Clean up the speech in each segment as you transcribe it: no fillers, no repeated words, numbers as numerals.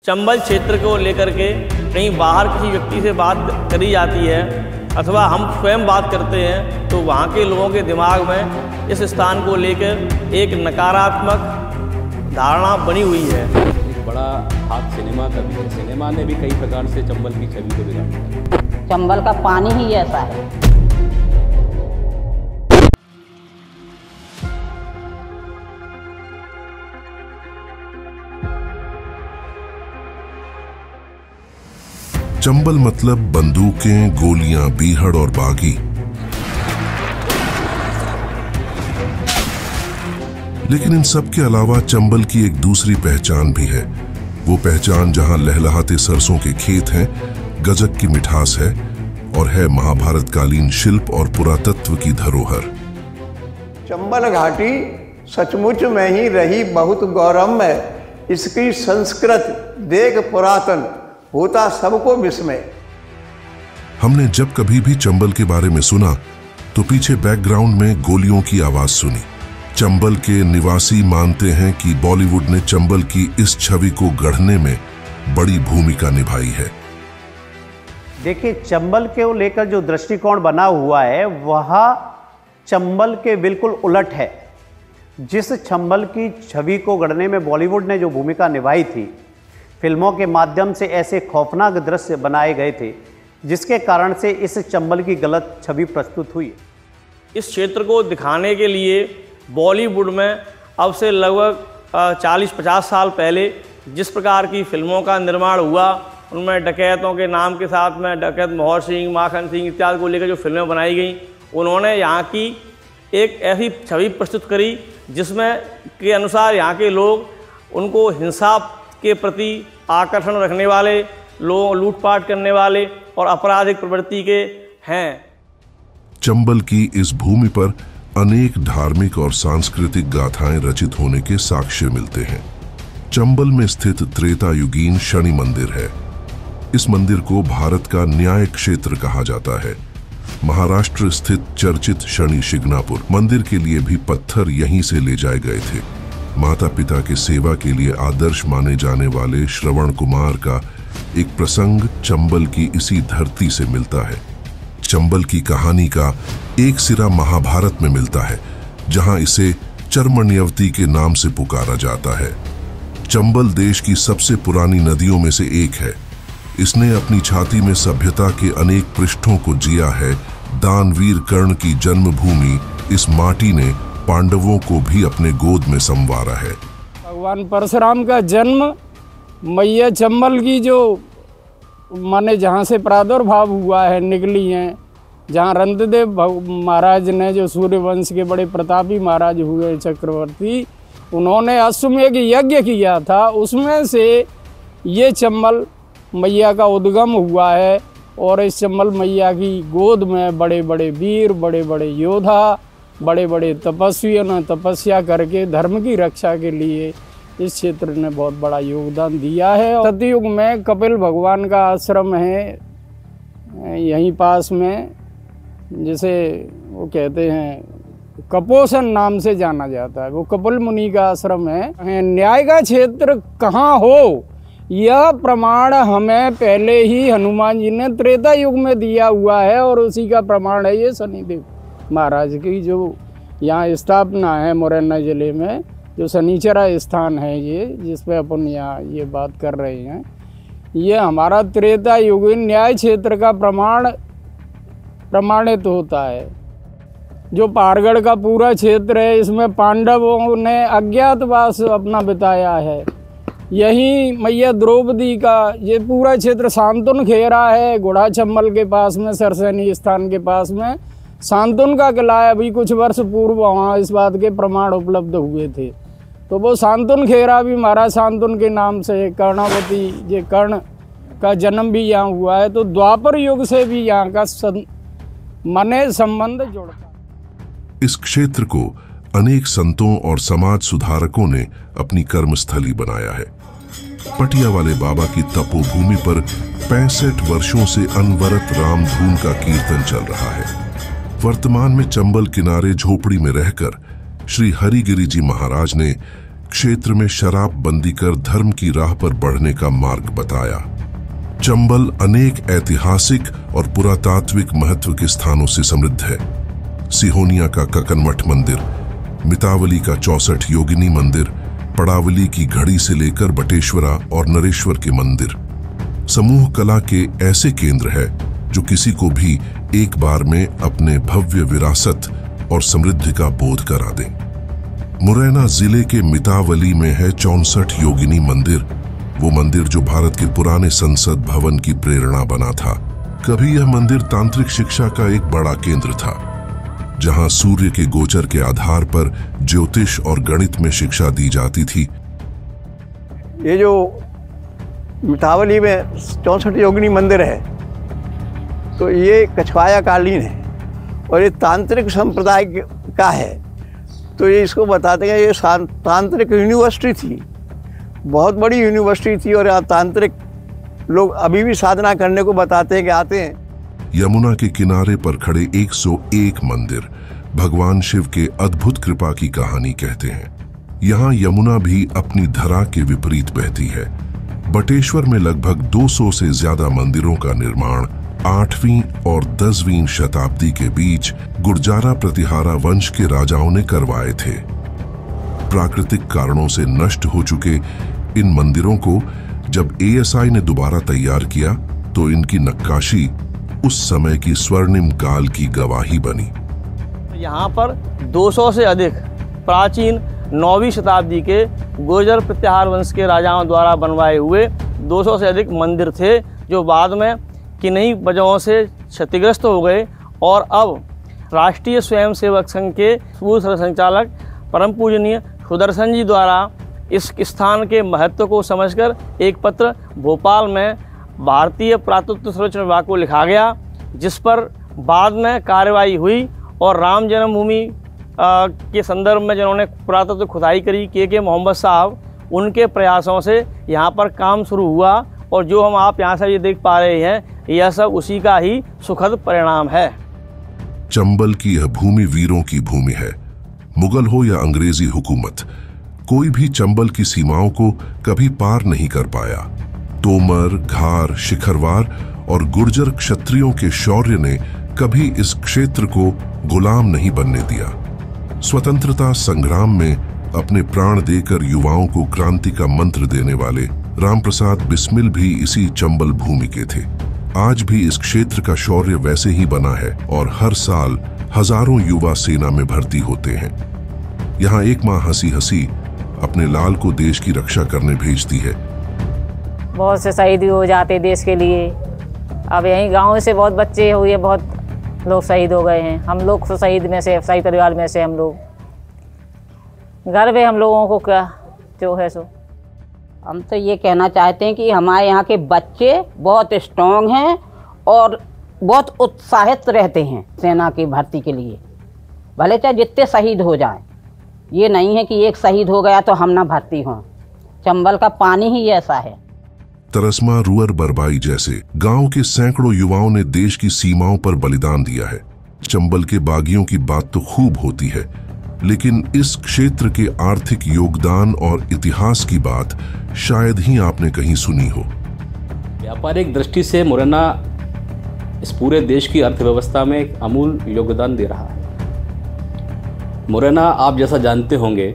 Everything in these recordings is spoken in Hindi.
चंबल क्षेत्र को लेकर के कहीं बाहर किसी व्यक्ति से बात करी जाती है अथवा हम स्वयं बात करते हैं तो वहाँ के लोगों के दिमाग में इस स्थान को लेकर एक नकारात्मक धारणा बनी हुई है। एक बड़ा हाथ सिनेमा का भी है। सिनेमा ने भी कई प्रकार से चंबल की छवि को बिगाड़ा है। चंबल का पानी ही ऐसा है। चंबल मतलब बंदूकें, गोलियां, बीहड़ और बागी। लेकिन इन सब के अलावा चंबल की एक दूसरी पहचान भी है। वो पहचान जहां लहलहाते सरसों के खेत हैं, गजक की मिठास है और है महाभारत कालीन शिल्प और पुरातत्व की धरोहर। चंबल घाटी सचमुच में ही रही बहुत गौरवमय। इसकी संस्कृत देख पुरातन, होता सबको विस्मय। हमने जब कभी भी चंबल के बारे में सुना तो पीछे बैकग्राउंड में गोलियों की आवाज सुनी। चंबल के निवासी मानते हैं कि बॉलीवुड ने चंबल की इस छवि को गढ़ने में बड़ी भूमिका निभाई है। देखिए, चंबल के लेकर जो दृष्टिकोण बना हुआ है वह चंबल के बिल्कुल उलट है। जिस चंबल की छवि को गढ़ने में बॉलीवुड ने जो भूमिका निभाई थी, फिल्मों के माध्यम से ऐसे खौफनाक दृश्य बनाए गए थे जिसके कारण से इस चंबल की गलत छवि प्रस्तुत हुई। इस क्षेत्र को दिखाने के लिए बॉलीवुड में अब से लगभग 40-50 साल पहले जिस प्रकार की फिल्मों का निर्माण हुआ, उनमें डकैतों के नाम के साथ में डकैत मोहर सिंह, माखन सिंह इत्यादि को लेकर जो फिल्में बनाई गई, उन्होंने यहाँ की एक ऐसी छवि प्रस्तुत करी जिसमें के अनुसार यहाँ के लोग उनको हिंसा के प्रति आकर्षण रखने वाले लोग, लूटपाट करने वाले और आपराधिक प्रवृत्ति के हैं। चंबल की इस भूमि पर अनेक धार्मिक और सांस्कृतिक गाथाएं रचित होने के साक्ष्य मिलते हैं। चंबल में स्थित त्रेतायुगीन शनि मंदिर है। इस मंदिर को भारत का न्याय क्षेत्र कहा जाता है। महाराष्ट्र स्थित चर्चित शनि शिंगणापुर मंदिर के लिए भी पत्थर यहीं से ले जाए गए थे। माता पिता के सेवा के लिए आदर्श माने जाने वाले श्रवण कुमार का एक प्रसंग चंबल की इसी धरती से मिलता है। चंबल की कहानी का एक सिरा महाभारत में मिलता है, जहां इसे चर्मण्यवती के नाम से पुकारा जाता है। चंबल देश की सबसे पुरानी नदियों में से एक है। इसने अपनी छाती में सभ्यता के अनेक पृष्ठों को जिया है। दानवीर कर्ण की जन्मभूमि इस माटी ने पांडवों को भी अपने गोद में संवारा है। भगवान परशुराम का जन्म मैया चंबल की जो माने जहाँ से प्रादुर्भाव हुआ है, निकली हैं, जहाँ रंतदेव महाराज ने, जो सूर्यवंश के बड़े प्रतापी महाराज हुए चक्रवर्ती, उन्होंने अश्वमेध यज्ञ किया था। उसमें से ये चंबल मैया का उद्गम हुआ है और इस चंबल मैया की गोद में बड़े बड़े वीर, बड़े बड़े योद्धा, बड़े बड़े तपस्वियों ने तपस्या करके धर्म की रक्षा के लिए इस क्षेत्र ने बहुत बड़ा योगदान दिया है। सतयुग में कपिल भगवान का आश्रम है यहीं पास में, जिसे वो कहते हैं कपोषण नाम से जाना जाता है। वो कपिल मुनि का आश्रम है। न्याय का क्षेत्र कहाँ हो, यह प्रमाण हमें पहले ही हनुमान जी ने त्रेता युग में दिया हुआ है और उसी का प्रमाण है ये शनिदेव महाराज की जो यहाँ स्थापना है मुरैना जिले में, जो शनिचरा स्थान है ये, जिस पे अपन यहाँ ये बात कर रहे हैं, ये हमारा त्रेता युग न्याय क्षेत्र का प्रमाणित होता है। जो पहाड़गढ़ का पूरा क्षेत्र है, इसमें पांडवों ने अज्ञातवास अपना बिताया है। यही मैया द्रौपदी का ये पूरा क्षेत्र शांतनु खेरा है, घोड़ा चंबल के पास में, सरसैनी स्थान के पास में शांतनु का किला है। अभी कुछ वर्ष पूर्व वहाँ इस बात के प्रमाण उपलब्ध हुए थे। तो वो शांतनु खेरा भी महाराज शांतनु के नाम से, कर्णावती, ये कर्ण का जन्म भी यहाँ हुआ है। तो द्वापर युग से भी यहाँ का माने संबंध जोड़ता। इस क्षेत्र को अनेक संतों और समाज सुधारकों ने अपनी कर्मस्थली बनाया है। पटिया वाले बाबा की तपोभूमि पर 65 वर्षों से अनवरत रामधून का कीर्तन चल रहा है। वर्तमान में चंबल किनारे झोपड़ी में रहकर श्री हरिगिरी जी महाराज ने क्षेत्र में शराब बंदी कर धर्म की राह पर बढ़ने का मार्ग बताया। चंबल अनेक ऐतिहासिक और पुरातात्विक महत्व के स्थानों से समृद्ध है। सिहोनिया का ककनमठ मंदिर, मितावली का 64 योगिनी मंदिर, पड़ावली की घड़ी से लेकर बटेश्वरा और नरेश्वर के मंदिर समूह कला के ऐसे केंद्र है जो किसी को भी एक बार में अपने भव्य विरासत और समृद्धि का बोध करा दें। मुरैना जिले के मितावली में है 64 योगिनी मंदिर, वो मंदिर जो भारत के पुराने संसद भवन की प्रेरणा बना था। कभी यह मंदिर तांत्रिक शिक्षा का एक बड़ा केंद्र था, जहां सूर्य के गोचर के आधार पर ज्योतिष और गणित में शिक्षा दी जाती थी। ये जो मितावली में 64 योगिनी मंदिर है, तो ये कछवाया कालीन है और ये तांत्रिक संप्रदाय का है। तो ये इसको बताते हैं, ये तांत्रिक यूनिवर्सिटी थी, बहुत बड़ी यूनिवर्सिटी थी, और यहाँ तांत्रिक लोग अभी भी साधना करने को बताते हैं कि आते हैं। यमुना के किनारे पर खड़े 101 मंदिर भगवान शिव के अद्भुत कृपा की कहानी कहते हैं। यहाँ यमुना भी अपनी धरा के विपरीत बहती है। बटेश्वर में लगभग 200 से ज्यादा मंदिरों का निर्माण 8वीं और 10वीं शताब्दी के बीच गुर्जारा प्रतिहारा वंश के राजाओं ने करवाए थे। प्राकृतिक कारणों से नष्ट हो चुके इन मंदिरों को जब ASI ने दोबारा तैयार किया तो इनकी नक्काशी उस समय की स्वर्णिम काल की गवाही बनी। यहाँ पर 200 से अधिक प्राचीन 9वीं शताब्दी के गुर्जर प्रत्याहार वंश के राजाओं द्वारा बनवाए हुए 200 से अधिक मंदिर थे, जो बाद में किन्हीं वजहों से क्षतिग्रस्त हो गए और अब राष्ट्रीय स्वयंसेवक संघ के पूर्व संचालक परम पूजनीय सुदर्शन जी द्वारा इस स्थान के महत्व को समझकर एक पत्र भोपाल में भारतीय पुरातत्व सर्वेक्षण विभाग को लिखा गया, जिस पर बाद में कार्रवाई हुई और राम जन्मभूमि के संदर्भ में जिन्होंने पुरातत्व खुदाई करी के मोहम्मद साहब, उनके प्रयासों से यहाँ पर काम शुरू हुआ और जो हम आप यहाँ से ये देख पा रहे हैं, यह सब उसी का ही सुखद परिणाम है। चंबल की यह भूमि वीरों की भूमि है। मुगल हो या अंग्रेजी हुकूमत, कोई भी चंबल की सीमाओं को कभी पार नहीं कर पाया। तोमर, घार, शिखरवार और गुर्जर क्षत्रियों के शौर्य ने कभी इस क्षेत्र को गुलाम नहीं बनने दिया। स्वतंत्रता संग्राम में अपने प्राण देकर युवाओं को क्रांति का मंत्र देने वाले रामप्रसाद बिस्मिल भी इसी चंबल भूमि के थे। आज भी इस क्षेत्र का शौर्य वैसे ही बना है और हर साल हजारों युवा सेना में भर्ती होते हैं। यहाँ एक माँ हंसी हंसी अपने लाल को देश की रक्षा करने भेजती है। बहुत से शहीद हो जाते देश के लिए। अब यहीं गांव से बहुत बच्चे हुए, बहुत लोग शहीद हो गए हैं। हम लोग तो शहीद में से, शहीद परिवार में से हम लोग, गर्व है हम लोगों को, क्या जो है सो। हम तो ये कहना चाहते हैं कि हमारे यहाँ के बच्चे बहुत स्ट्रॉन्ग हैं और बहुत उत्साहित रहते हैं सेना की भर्ती के लिए, भले चाहे जितने शहीद हो जाएं। ये नहीं है कि एक शहीद हो गया तो हम ना भर्ती हों। चंबल का पानी ही ऐसा है। तरसमा, रुअर, बरबाई जैसे गांव के सैकड़ों युवाओं ने देश की सीमाओं पर बलिदान दिया है। चंबल के बागियों की बात तो खूब होती है, लेकिन इस क्षेत्र के आर्थिक योगदान और इतिहास की बात शायद ही आपने कहीं सुनी हो। व्यापारिक दृष्टि से मुरैना इस पूरे देश की अर्थव्यवस्था में एक अमूल योगदान दे रहा है। मुरैना, आप जैसा जानते होंगे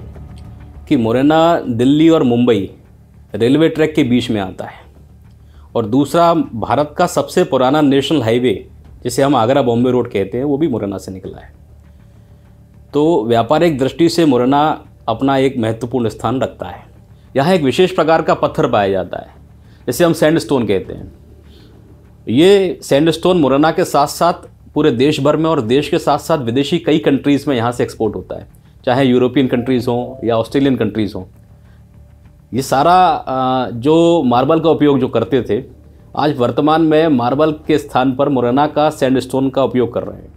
कि मुरैना दिल्ली और मुंबई रेलवे ट्रैक के बीच में आता है, और दूसरा भारत का सबसे पुराना नेशनल हाईवे, जिसे हम आगरा बॉम्बे रोड कहते हैं, वो भी मुरैना से निकला है। तो व्यापारिक दृष्टि से मुरैना अपना एक महत्वपूर्ण स्थान रखता है। यहाँ एक विशेष प्रकार का पत्थर पाया जाता है, जिसे हम सैंडस्टोन कहते हैं। ये सैंडस्टोन मुरैना के साथ साथ पूरे देश भर में और देश के साथ साथ विदेशी कई कंट्रीज़ में यहाँ से एक्सपोर्ट होता है, चाहे यूरोपियन कंट्रीज़ हों या ऑस्ट्रेलियन कंट्रीज़ हों। ये सारा जो मार्बल का उपयोग जो करते थे, आज वर्तमान में मार्बल के स्थान पर मुरैना का सैंडस्टोन का उपयोग कर रहे हैं।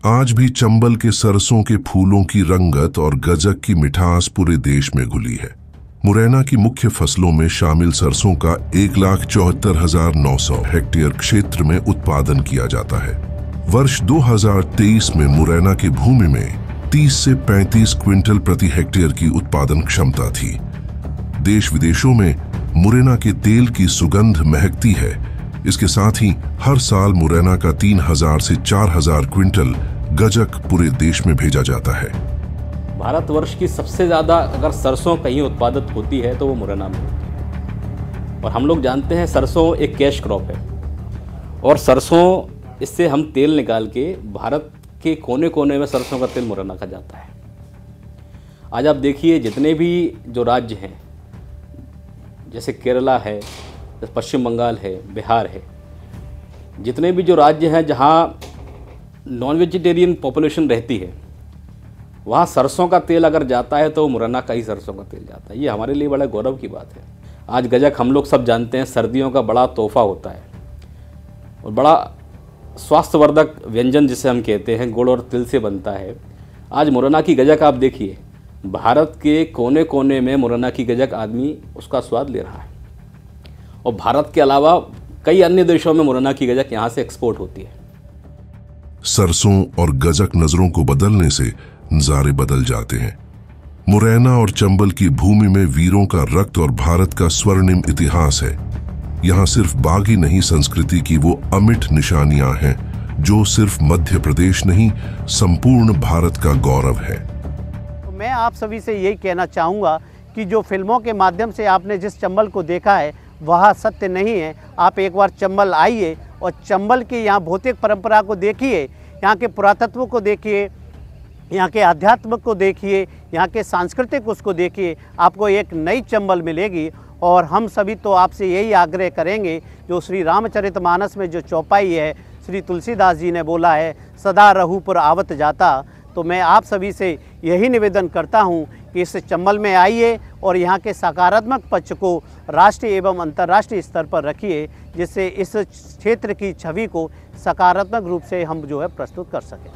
आज भी चंबल के सरसों के फूलों की रंगत और गजक की मिठास पूरे देश में घुली है। मुरैना की मुख्य फसलों में शामिल सरसों का 1,74,900 हेक्टेयर क्षेत्र में उत्पादन किया जाता है। वर्ष 2023 में मुरैना की भूमि में 30 से 35 क्विंटल प्रति हेक्टेयर की उत्पादन क्षमता थी। देश विदेशों में मुरैना के तेल की सुगंध महकती है। इसके साथ ही हर साल मुरैना का 3000 से 4000 क्विंटल गजक पूरे देश में भेजा जाता है। भारतवर्ष की सबसे ज़्यादा अगर सरसों कहीं उत्पादित होती है तो वो मुरैना में होती है। और हम लोग जानते हैं सरसों एक कैश क्रॉप है और सरसों इससे हम तेल निकाल के भारत के कोने कोने में सरसों का तेल मुरैना का जाता है। आज आप देखिए जितने भी जो राज्य हैं, जैसे केरला है, जैसे पश्चिम बंगाल है, बिहार है, जितने भी जो राज्य हैं जहाँ नॉन वेजिटेरियन पॉपुलेशन रहती है, वहाँ सरसों का तेल अगर जाता है तो मुरैना का ही सरसों का तेल जाता है। ये हमारे लिए बड़ा गौरव की बात है। आज गजक हम लोग सब जानते हैं सर्दियों का बड़ा तोहफा होता है और बड़ा स्वास्थ्यवर्धक व्यंजन जिसे हम कहते हैं, गुड़ और तिल से बनता है। आज मुरैना की गजक आप देखिए, भारत के कोने कोने में मुरैना की गजक आदमी उसका स्वाद ले रहा है और भारत के अलावा कई अन्य देशों में मुरैना की गजक यहाँ से एक्सपोर्ट होती है। सरसों और गजक नजरों को बदलने से नजारे बदल जाते हैं। मुरैना और चंबल की भूमि में वीरों का रक्त और भारत का स्वर्णिम इतिहास है। यहाँ सिर्फ बागी नहीं, संस्कृति की वो अमिट निशानियां हैं जो सिर्फ मध्य प्रदेश नहीं, संपूर्ण भारत का गौरव है। तो मैं आप सभी से यही कहना चाहूँगा कि जो फिल्मों के माध्यम से आपने जिस चंबल को देखा है वह सत्य नहीं है। आप एक बार चंबल आइए और चंबल की यहाँ भौतिक परंपरा को देखिए, यहाँ के पुरातत्व को देखिए, यहाँ के आध्यात्म को देखिए, यहाँ के सांस्कृतिक उसको देखिए, आपको एक नई चंबल मिलेगी। और हम सभी तो आपसे यही आग्रह करेंगे, जो श्री रामचरितमानस में जो चौपाई है, श्री तुलसीदास जी ने बोला है, सदा रघुपुर आवत जाता। तो मैं आप सभी से यही निवेदन करता हूँ कि इस चंबल में आइए और यहाँ के सकारात्मक पक्ष को राष्ट्रीय एवं अंतर्राष्ट्रीय स्तर पर रखिए, जिससे इस क्षेत्र की छवि को सकारात्मक रूप से हम जो है प्रस्तुत कर सकें।